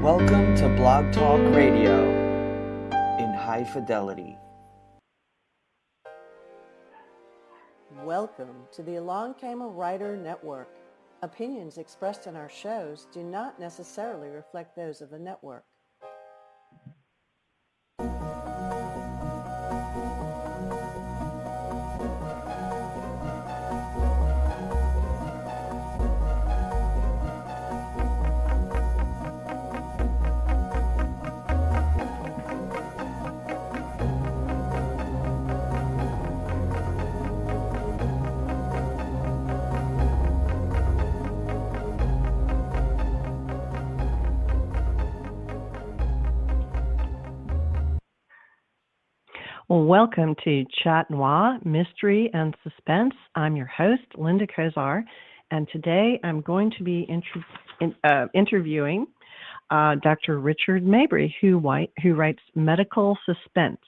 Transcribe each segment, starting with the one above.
Welcome to Blog Talk Radio in high fidelity. Welcome to the Along Came a Writer Network. Opinions expressed in our shows do not necessarily reflect those of the network. Welcome to Chat Noir, Mystery and Suspense. I'm your host, Linda Kozar, and today I'm going to be interviewing Dr. Richard Mabry, who writes medical suspense.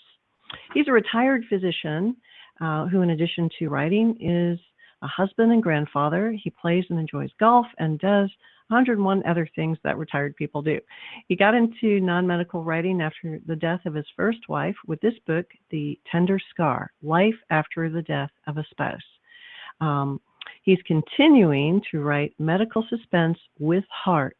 He's a retired physician who, in addition to writing, is a husband and grandfather. He plays and enjoys golf and does 101 other things that retired people do. He got into non-medical writing after the death of his first wife with this book, The Tender Scar, Life After the Death of a Spouse. He's continuing to write medical suspense with heart,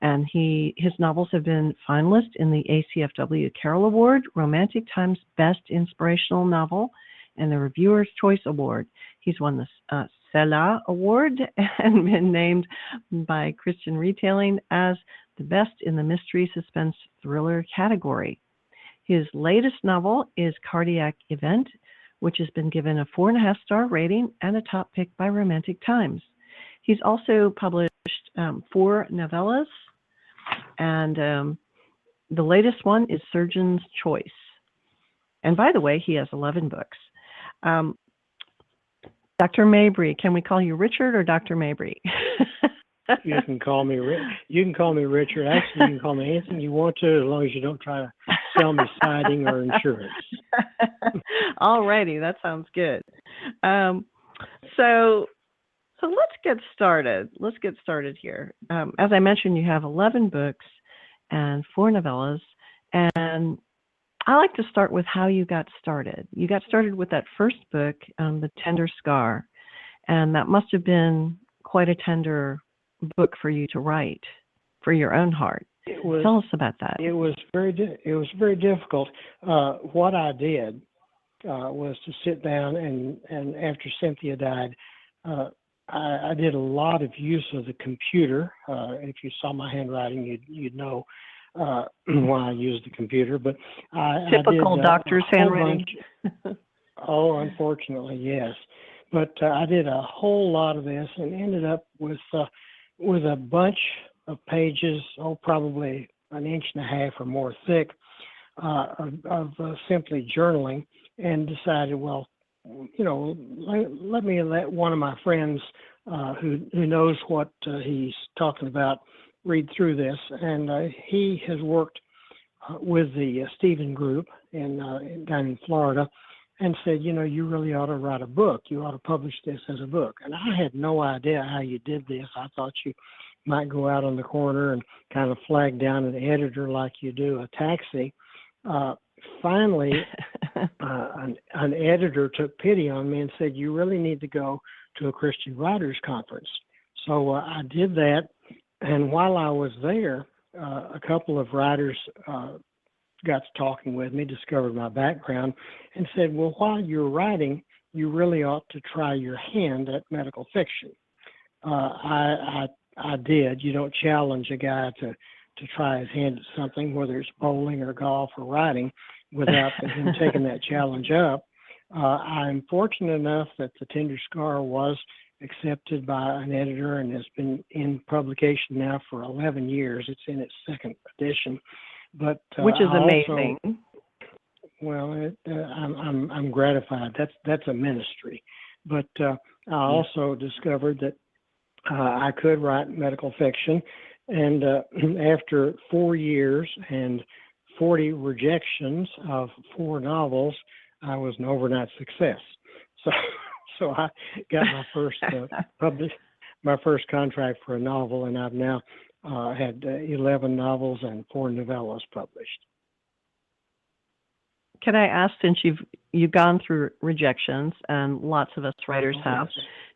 and his novels have been finalists in the ACFW Carol Award, Romantic Times Best Inspirational Novel, and the Reviewer's Choice Award. He's won the Selah Award and been named by Christian Retailing as the best in the mystery suspense thriller category. His latest novel is Cardiac Event, which has been given a 4.5-star rating and a top pick by Romantic Times. He's also published 4 novellas, and the latest one is Surgeon's Choice. And by the way, he has 11 books. Dr. Mabry, can we call you Richard or Dr. Mabry? You can call me Richard. Actually, you can call me anything you want to, as long as you don't try to sell me siding or insurance. All righty, that sounds good. So let's get started. Let's get started here. As I mentioned, you have 11 books and 4 novellas, and I like to start with how you got started. You got started with that first book, The Tender Scar, and that must have been quite a tender book for you to write for your own heart. Tell us about that. It was very difficult. What I did was to sit down and after Cynthia died, I did a lot of use of the computer. If you saw my handwriting, you'd know why I used the computer. But typical I did, doctor's handwriting. Oh, unfortunately, yes. But I did a whole lot of this and ended up with a bunch of pages, probably 1.5 inches or more thick, of simply journaling, and decided, well, let me let one of my friends who knows what he's talking about read through this. And he has worked with the Stephen Group down in Florida, and said, you really ought to write a book. You ought to publish this as a book. And I had no idea how you did this. I thought you might go out on the corner and kind of flag down an editor like you do a taxi. Finally, an editor took pity on me and said, you really need to go to a Christian Writers Conference. So I did that. And while I was there, a couple of writers got to talking with me, discovered my background, and said, well, while you're writing, you really ought to try your hand at medical fiction. I did. You don't challenge a guy to try his hand at something, whether it's bowling or golf or writing, without him taking that challenge up. I'm fortunate enough that The Tender Scar was accepted by an editor and has been in publication now for 11 years. It's in its 2nd edition. But which is amazing. I'm gratified. That's a ministry. But I also discovered that I could write medical fiction, and after 4 years and 40 rejections of 4 novels, I was an overnight success. So I got my first my first contract for a novel, and I've now Had 11 novels and 4 novellas published. Can I ask, since you've gone through rejections, and lots of us writers have,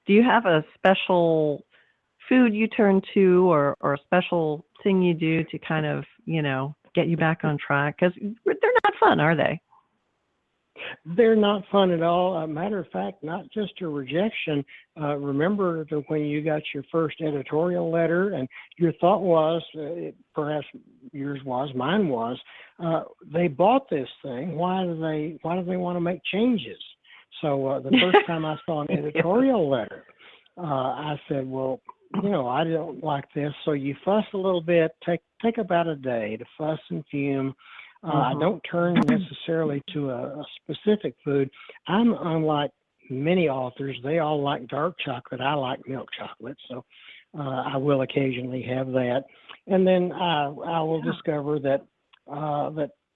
do you have a special food you turn to, or a special thing you do to kind of, get you back on track? Because they're not fun, are they? They're not fun at all. Matter of fact, not just a rejection. Remember that when you got your first editorial letter, and your thought was, perhaps yours was, mine was, they bought this thing. Why do they want to make changes? So the first time I saw an editorial letter, I said, well, I don't like this. So you fuss a little bit. Take about a day to fuss and fume. I don't turn necessarily to a specific food. I'm unlike many authors. They all like dark chocolate. I like milk chocolate, so I will occasionally have that. And then I will discover that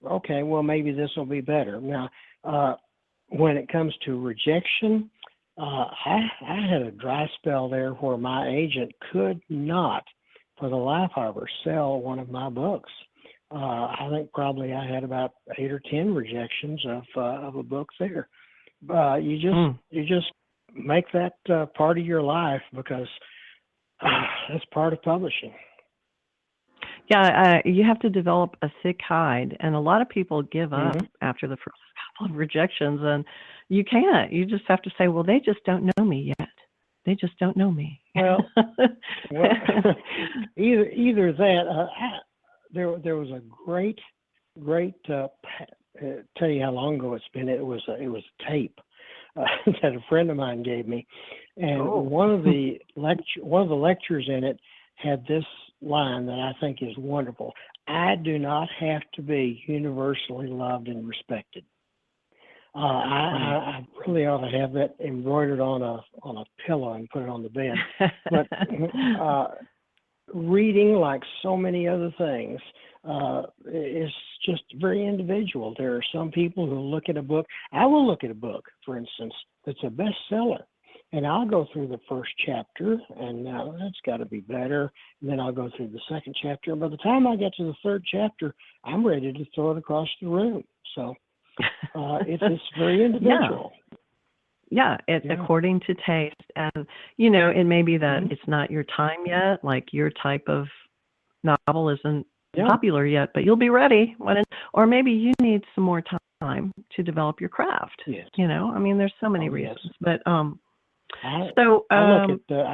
okay, well, maybe this will be better. Now, when it comes to rejection, I had a dry spell there where my agent could not, for the life of her, sell one of my books. I think probably I had about 8 or 10 rejections of a book there. You just make that part of your life, because that's part of publishing. Yeah, you have to develop a thick hide, and a lot of people give up after the first couple of rejections, and you can't. You just have to say, well, they just don't know me yet. They just don't know me. Well either that. There was a great tell you how long ago it's been. It was a tape that a friend of mine gave me, and one of the lectures in it had this line that I think is wonderful. I do not have to be universally loved and respected. I really ought to have that embroidered on a pillow and put it on the bed. But reading, like so many other things, is just very individual. There are some people who look at a book. I will look at a book, for instance, that's a bestseller, and I'll go through the first chapter, and now that's got to be better. And then I'll go through the second chapter. And by the time I get to the third chapter, I'm ready to throw it across the room. So it's very individual. Yeah, it's according to taste. And, it may be that it's not your time yet, like your type of novel isn't popular yet, but you'll be ready or maybe you need some more time to develop your craft. Yes. There's so many reasons. But I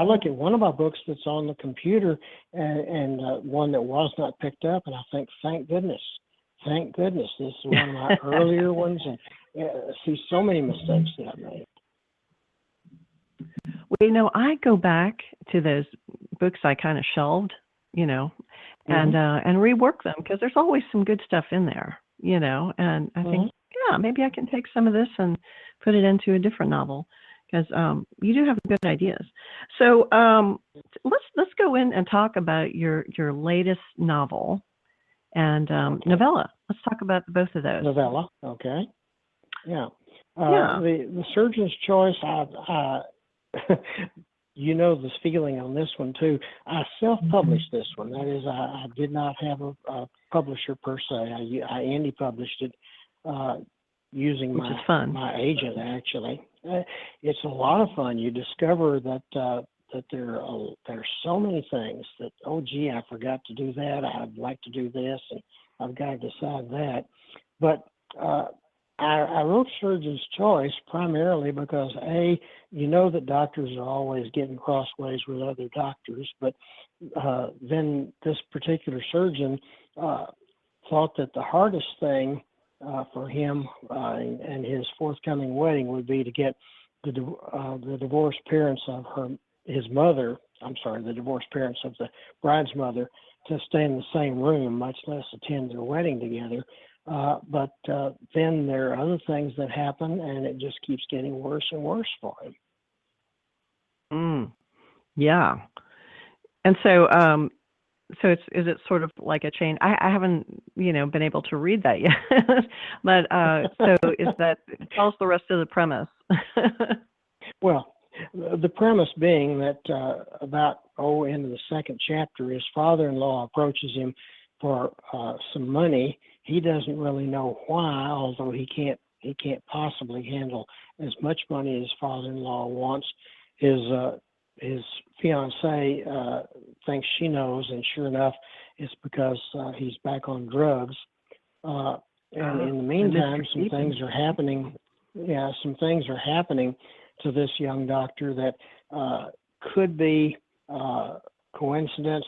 look at one of my books that's on the computer, and one that was not picked up, and I think, thank goodness, this is one of my earlier ones, and see so many mistakes that I made. Well, I go back to those books I kind of shelved, and rework them, because there's always some good stuff in there, and I think, maybe I can take some of this and put it into a different novel, because you do have good ideas. So let's go in and talk about your latest novel and novella. Let's talk about both of those. Novella, okay. Yeah. The Surgeon's Choice, this feeling on this one too. I self-published this one. That is, I did not have a publisher per se. I indie published it using my agent, actually. It's a lot of fun. You discover that there are so many things that, I forgot to do that. I'd like to do this, and I've got to decide that. But I wrote Surgeon's Choice primarily because, that doctors are always getting crossways with other doctors, but then this particular surgeon thought that the hardest thing for him and his forthcoming wedding would be to get the divorced parents of the divorced parents of the bride's mother to stay in the same room, much less attend their wedding together. But then there are other things that happen, and it just keeps getting worse and worse for him. Yeah. And so, is it sort of like a chain? I haven't, been able to read that yet. But so is that? Tell us the rest of the premise. Well, The premise being that into the second chapter, his father-in-law approaches him for some money. He doesn't really know why, although he can't possibly handle as much money as his father-in-law wants. His fiancee thinks she knows, and sure enough, it's because he's back on drugs. And in the meantime, some things are happening. Yeah, some things are happening to this young doctor that could be coincidence,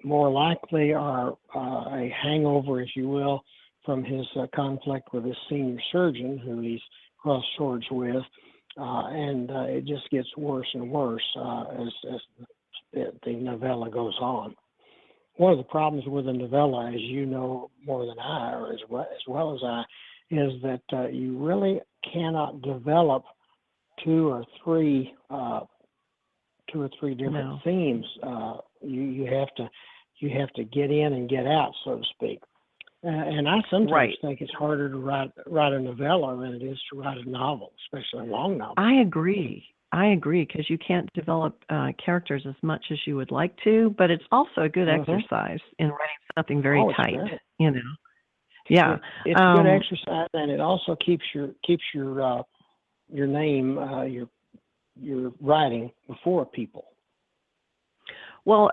more likely are a hangover, if you will, from his conflict with his senior surgeon, who he's crossed swords with, and it just gets worse and worse as the novella goes on. One of the problems with a novella, as you know more than I, or as well as I, is that you really cannot develop two or three different themes. You have to get in and get out, so to speak. And I sometimes think it's harder to write a novella than it is to write a novel, especially a long novel. I agree, because you can't develop characters as much as you would like to, but it's also a good exercise in writing something very tight. Great. Yeah, it's a good exercise, and it also keeps your name, your writing before people. Well,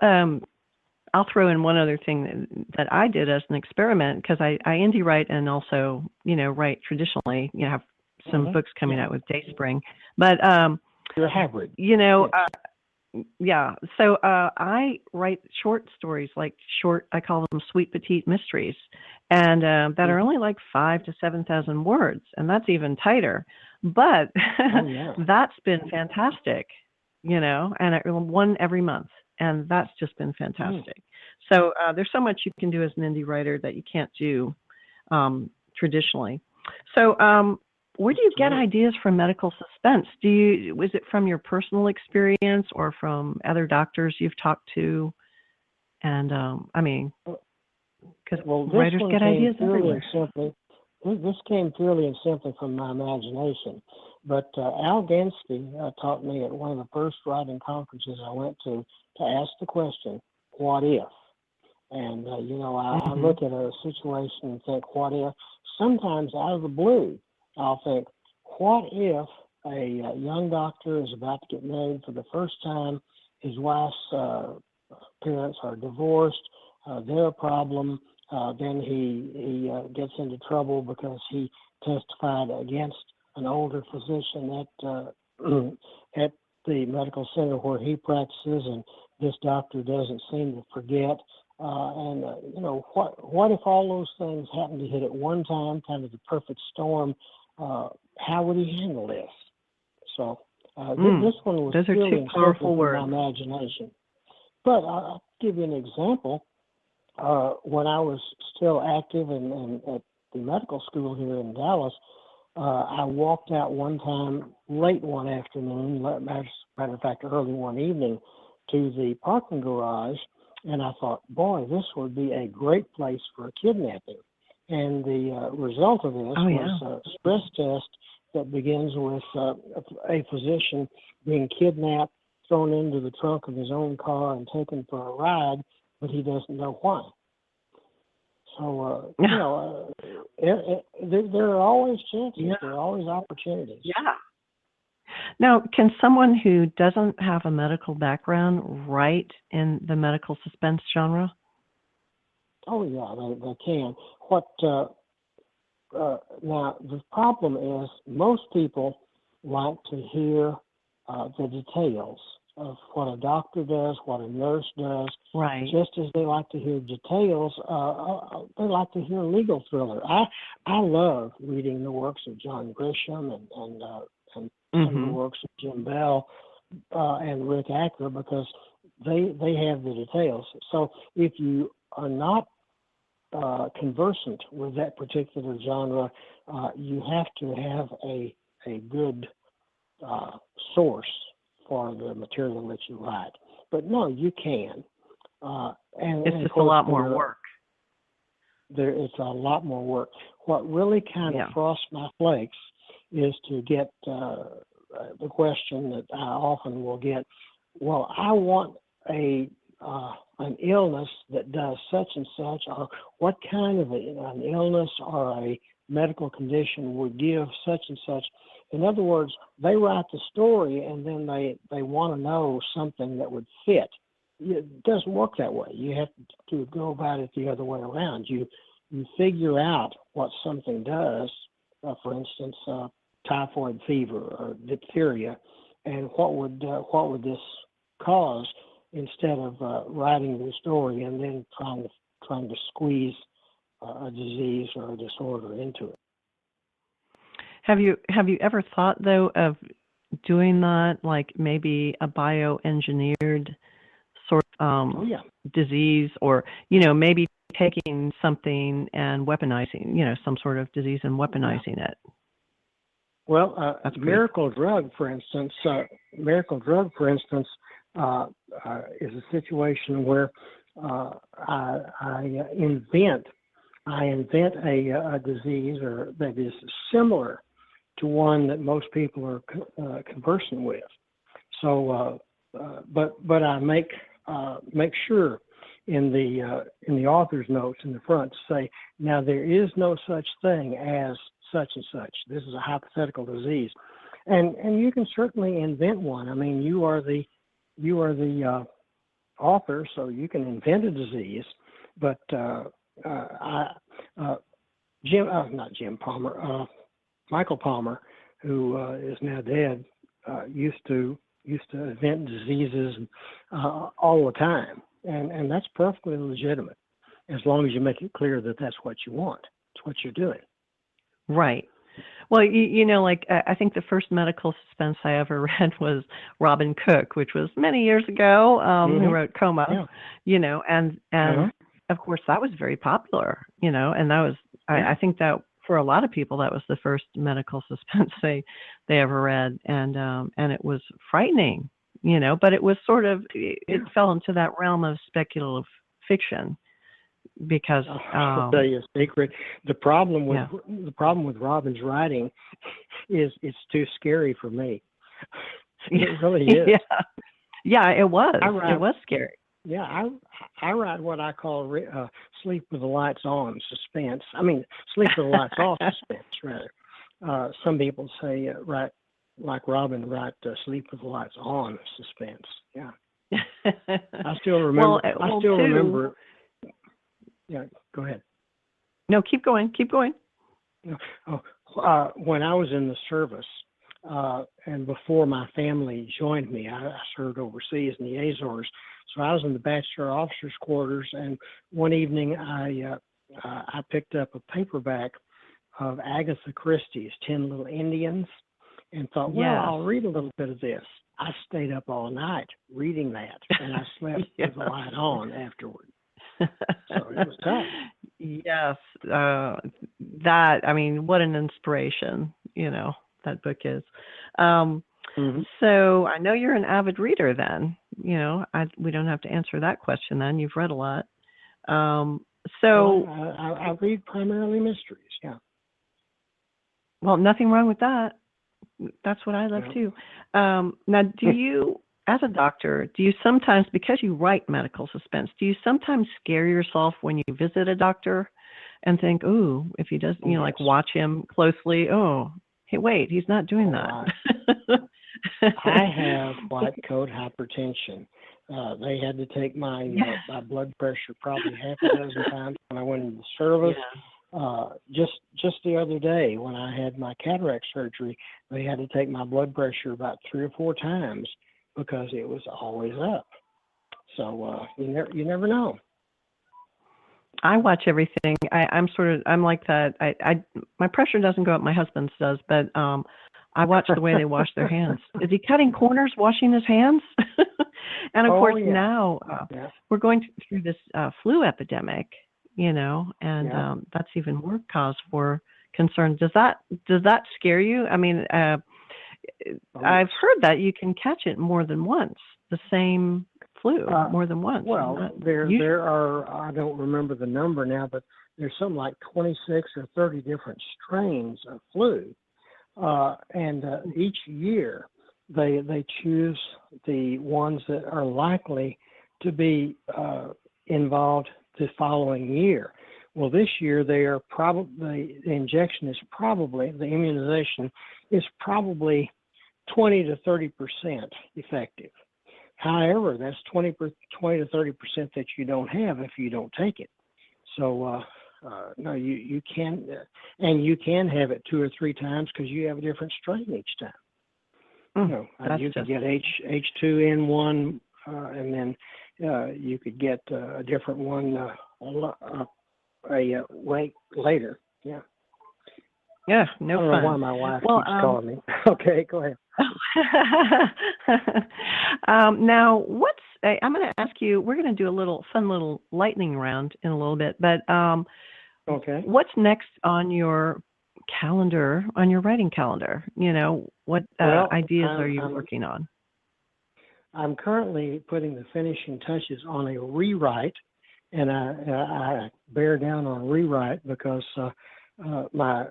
I'll throw in one other thing that I did as an experiment, because I indie write and also, write traditionally, have some books coming out with Dayspring. But, you're a hybrid. So I write short stories, I call them sweet petite mysteries, and that are only like 5,000 to 7,000 words, and that's even tighter. But that's been fantastic, and one every month. And that's just been fantastic. So there's so much you can do as an indie writer that you can't do traditionally. So where do you get ideas for medical suspense? Was it from your personal experience or from other doctors you've talked to? And because writers get ideas everywhere. This came purely and simply from my imagination. But Al Gansky taught me at one of the first writing conferences I went to ask the question, what if? And, I look at a situation and think, what if? Sometimes out of the blue, I'll think, what if a young doctor is about to get married for the first time, his wife's parents are divorced, they're a problem, then he gets into trouble because he testified against an older physician at the medical center where he practices, and this doctor doesn't seem to forget. What if all those things happen to hit at one time, kind of the perfect storm? How would he handle this? So this one was those are two powerful words. My imagination. But I'll give you an example. When I was still active and at the medical school here in Dallas, I walked out one time late one afternoon, matter of fact, early one evening, to the parking garage, and I thought, boy, this would be a great place for a kidnapping. And the result of this was a stress test that begins with a physician being kidnapped, thrown into the trunk of his own car, and taken for a ride, but he doesn't know why. So, there are always chances. Yeah. There are always opportunities. Yeah. Now, can someone who doesn't have a medical background write in the medical suspense genre? Oh, yeah, they can. Now, the problem is most people like to hear the details of what a doctor does, what a nurse does. Right. Just as they like to hear details, they like to hear legal thriller. I love reading the works of John Grisham and some of the works of Jim Bell and Rick Acker, because they have the details. So if you are not conversant with that particular genre, you have to have a good source for the material that you write. But no, you can. It's just a lot more work. It's a lot more work. What really kind of frosts my flakes is to get the question that I often will get, well, I want an illness that does such and such, or what kind of an illness or a medical condition would give such and such. In other words, they write the story and then they want to know something that would fit. It doesn't work that way. You have to go about it the other way around. You figure out what something does, for instance, typhoid fever or diphtheria, and what would this cause, instead of writing the story and then trying to squeeze a disease or a disorder into it. Have you ever thought, though, of doing that, like maybe a bioengineered sort of disease, or maybe taking something and weaponizing, some sort of disease and weaponizing it? Well, miracle drug, for instance, is a situation where I invent a disease or that is similar to one that most people are conversant with. So, but I make sure in the author's notes in the front to say, now there is no such thing as such and such. This is a hypothetical disease, and you can certainly invent one. I mean, you are the author, so you can invent a disease. But Michael Palmer, who is now dead, used to invent diseases all the time, and that's perfectly legitimate, as long as you make it clear that that's what you want. It's what you're doing. Right. Well, I think the first medical suspense I ever read was Robin Cook, which was many years ago, who wrote Coma, and of course that was very popular, and that was, I think that for a lot of people, that was the first medical suspense they ever read. And it was frightening, but it was sort of, it fell into that realm of speculative fiction. Because I'll tell you a secret. The problem with Robin's writing is it's too scary for me. It really is. Yeah, it was. It was scary. Yeah, I write what I call sleep with the lights on suspense. I mean, sleep with the lights off suspense, rather. Some people say write like Robin, write sleep with the lights on suspense. Yeah. I still remember. Remember. Yeah, go ahead. No, keep going. When I was in the service, and before my family joined me, I served overseas in the Azores. So I was in the bachelor officers' quarters, and one evening I picked up a paperback of Agatha Christie's 10 Little Indians, and thought, well, I'll read a little bit of this. I stayed up all night reading that, and I slept with the light on afterward. So it was tough. Yes, what an inspiration, that book is. So I know you're an avid reader then. We don't have to answer that question then. You've read a lot. I read primarily mysteries, yeah. Well, nothing wrong with that. That's what I love too. Now, do you... As a doctor, do you sometimes, because you write medical suspense, do you sometimes scare yourself when you visit a doctor and think, ooh, if he does, like watch him closely, oh, hey, wait, he's not doing that. I have white coat hypertension. They had to take my blood pressure probably half a dozen times when I went into the service. Just the other day when I had my cataract surgery, they had to take my blood pressure about 3 or 4 times, because it was always up. So you never know. I watch everything. I'm like that. My pressure doesn't go up. My husband's does, but I watch the way they wash their hands. Is he cutting corners, washing his hands? And of course now we're going through this flu epidemic, and that's even more cause for concern. Does that scare you? I mean, I've heard that you can catch it more than once, the same flu more than once. Well, there are, I don't remember the number now, but there's something like 26 or 30 different strains of flu. And each year they choose the ones that are likely to be involved the following year. Well, this year the injection is probably, the immunization is probably 20 to 30% effective. However, that's 20 to 30% that you don't have if you don't take it. So no, you can, and you can have it 2 or 3 times because you have a different strain each time. You could get H2N1, and then you could get a different one a week later. Yeah. Yeah, no fun. I don't know why my wife keeps calling me. Okay, go ahead. Now, I'm going to ask you, we're going to do a fun little lightning round in a little bit, but okay. What's next on your calendar, on your writing calendar? What ideas are you working on? I'm currently putting the finishing touches on a rewrite, and I bear down on rewrite because my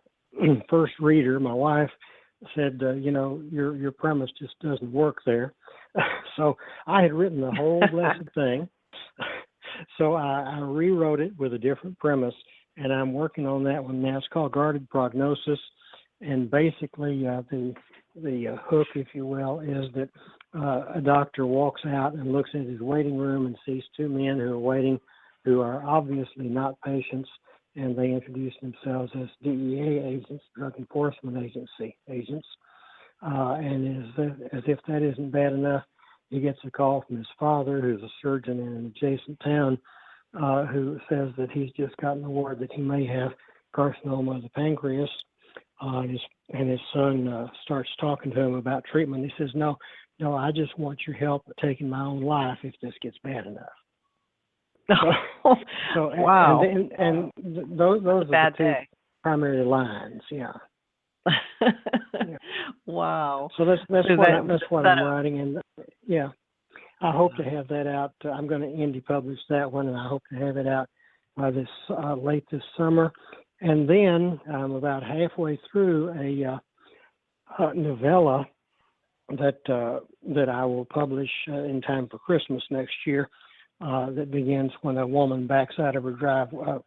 first reader, my wife, said, your premise just doesn't work there. So I had written the whole blessed thing. So I rewrote it with a different premise, and I'm working on that one now. It's called Guarded Prognosis, and basically the hook, if you will, is that a doctor walks out and looks at his waiting room and sees 2 men who are waiting, who are obviously not patients, and they introduce themselves as DEA agents, Drug Enforcement Agency agents. And as if that isn't bad enough, he gets a call from his father, who's a surgeon in an adjacent town, who says that he's just gotten the word that he may have carcinoma of the pancreas. And his son starts talking to him about treatment. He says, no, I just want your help at taking my own life if this gets bad enough. So wow. And those are the 2 primary lines, yeah. Yeah. Wow. So that's what I'm writing, and yeah, I hope to have that out. I'm going to indie publish that one, and I hope to have it out by late this summer. And then I'm about halfway through a novella that I will publish in time for Christmas next year. That begins when a woman backs out of her driveway,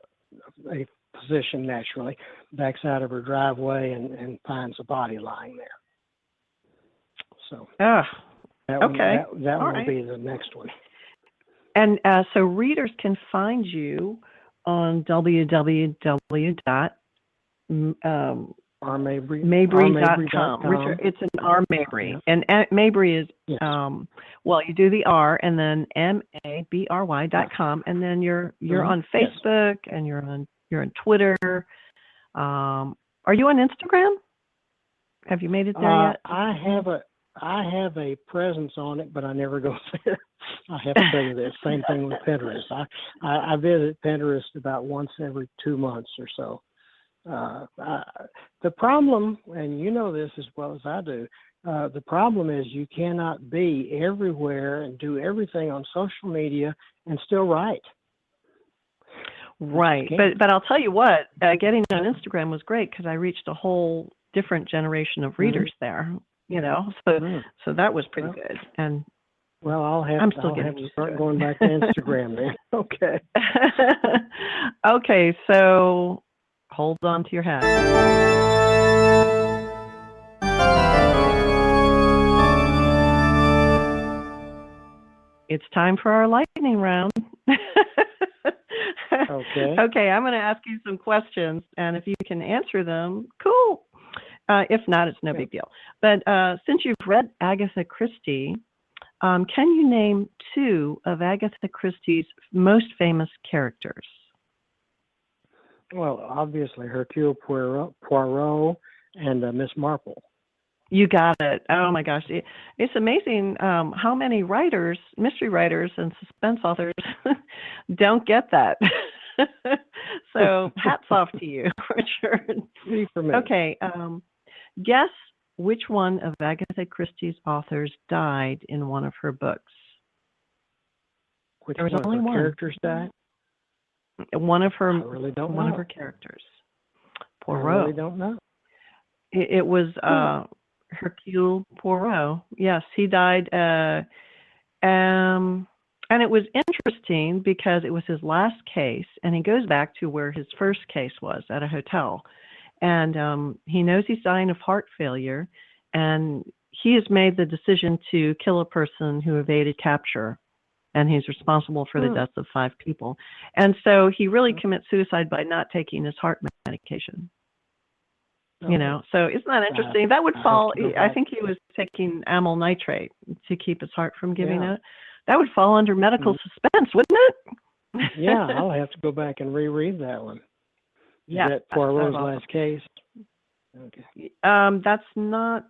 a physician naturally backs out of her driveway and finds a body lying there. So that will be the next one. And so readers can find you on www.mabry.com. Richard, it's an R Mabry, yeah. And Mabry is yes. You do the R and then MABRY.com, and then you're on Facebook, yes. And you're on Twitter. Are you on Instagram? Have you made it there yet? I have a presence on it, but I never go there. I have to tell you this. Same thing with Pinterest. I visit Pinterest about once every 2 months or so. The problem, and you know this as well as I do, the problem is you cannot be everywhere and do everything on social media and still write. Right, but I'll tell you what, getting on Instagram was great because I reached a whole different generation of readers there. So that was pretty good. And well, I'll have to start going back to Instagram then. Okay. Okay, so hold on to your hat. It's time for our lightning round. Okay, I'm going to ask you some questions, and if you can answer them, cool. If not, it's no big deal. But since you've read Agatha Christie, can you name 2 of Agatha Christie's most famous characters? Well, obviously Hercule Poirot and Miss Marple. You got it. Oh my gosh, it's amazing how many writers, mystery writers, and suspense authors don't get that. So hats off to you, Richard. Okay, guess which one of Agatha Christie's authors died in one of her books. Which one of her characters died? One of her. I really don't know. Of her characters. Poirot. I really don't know. It was Hercule Poirot. Yes, he died. And it was interesting because it was his last case, and he goes back to where his first case was at a hotel. And he knows he's dying of heart failure, and he has made the decision to kill a person who evaded capture, and he's responsible for the deaths of 5 people. And so he really commits suicide by not taking his heart medication. You know, so isn't that interesting? That would fall, I think he was taking amyl nitrate to keep his heart from giving out. That would fall under medical suspense, wouldn't it? Yeah, I'll have to go back and reread that one. Is that Poirot's last case? Okay. That's not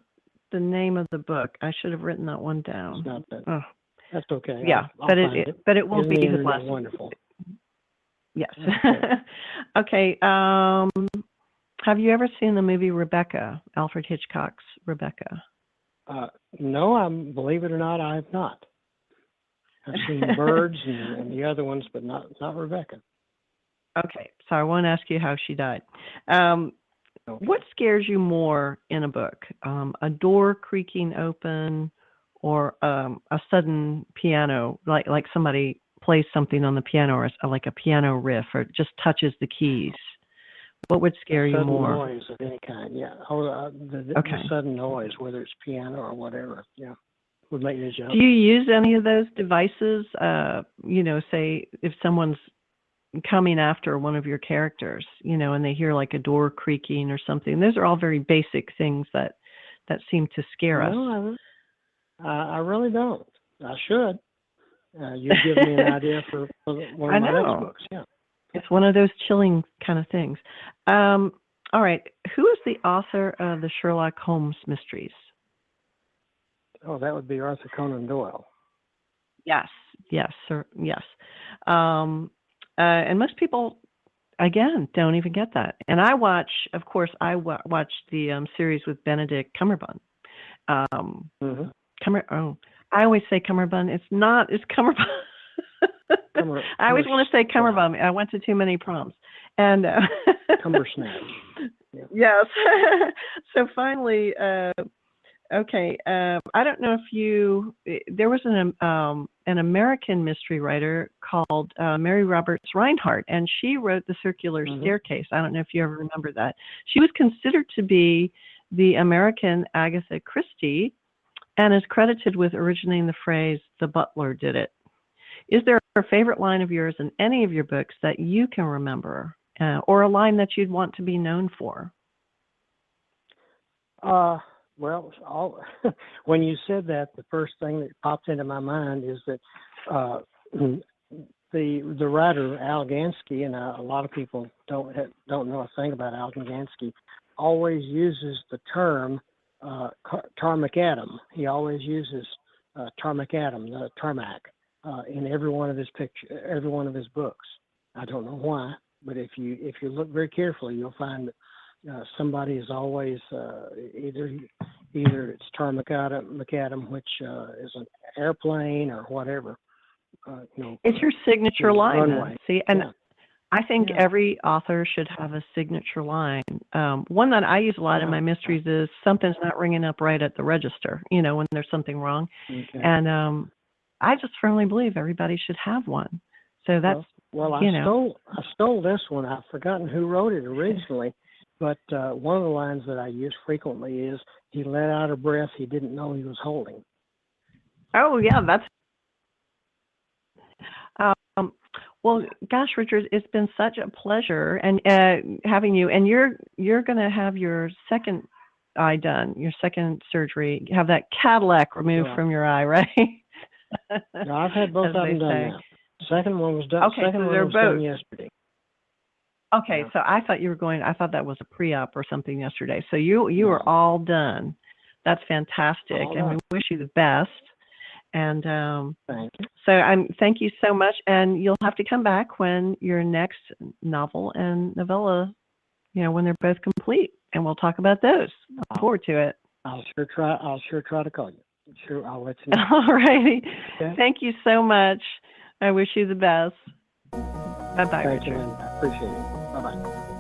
the name of the book. I should have written that one down. It's not that. Oh. That's okay. Yeah, I'll but find it. But it will be his last. Wonderful. Yes. Okay. Have you ever seen the movie Rebecca, Alfred Hitchcock's Rebecca? No, believe it or not, I have not. I've seen Birds and the other ones, but not Rebecca. Okay, so I won't ask you how she died. What scares you more in a book? A door creaking open, or a sudden piano, like somebody plays something on the piano, or like a piano riff, or just touches the keys? What would scare you more? Sudden noise of any kind, yeah. The sudden noise, whether it's piano or whatever, yeah, would make me jump. Do you use any of those devices? Say if someone's coming after one of your characters, and they hear like a door creaking or something. Those are all very basic things that seem to scare us. No, I really don't. I should. You've given me an idea for one of my next books, yeah. It's one of those chilling kind of things. All right. Who is the author of the Sherlock Holmes mysteries? Oh, that would be Arthur Conan Doyle. Yes, sir. Yes. And most people, again, don't even get that. And I watch the series with Benedict Cumberbatch. I always say Cumberbund. It's not. It's Cumberbund. I always want to say Cumberbund. I went to too many proms. And Cumbersnatch. Yeah. Yes. So finally, I don't know if there was an American mystery writer called Mary Roberts Reinhardt, and she wrote The Circular Staircase. I don't know if you ever remember that. She was considered to be the American Agatha Christie, and is credited with originating the phrase, "the butler did it." Is there a favorite line of yours in any of your books that you can remember, or a line that you'd want to be known for? Well, when you said that, the first thing that popped into my mind is that the writer Al Gansky, and a lot of people don't know a thing about Al Gansky, always uses the term tarmacadam. He always uses tarmacadam, the tarmac, in every one of his books. I don't know why, but if you look very carefully, you'll find that somebody is always either it's tarmacadam, which is an airplane or whatever. It's your signature line. Runway. See, and I think every author should have a signature line. One that I use a lot in my mysteries is something's not ringing up right at the register, when there's something wrong. Okay. And I just firmly believe everybody should have one. So that's, I stole this one. I've forgotten who wrote it originally, but one of the lines that I use frequently is, "He let out a breath he didn't know he was holding." Oh, yeah, that's... Well, gosh, Richard, it's been such a pleasure and having you. And you're going to have your second eye done, your second surgery. You have that Cadillac removed from your eye, right? No, I've had both of them done now. Second one was done. Okay, second so one was done yesterday. Okay, so I thought that was a pre-op or something yesterday. So you are all done. That's fantastic, and we wish you the best. And thank you. So thank you so much, and you'll have to come back when your next novel and novella, when they're both complete, and we'll talk about those. Look forward to it. I'll sure try to call you. Sure, I'll let you know. All righty. Okay. Thank you so much. I wish you the best. Bye-bye, Thank Richard. you, I appreciate it. Bye-bye.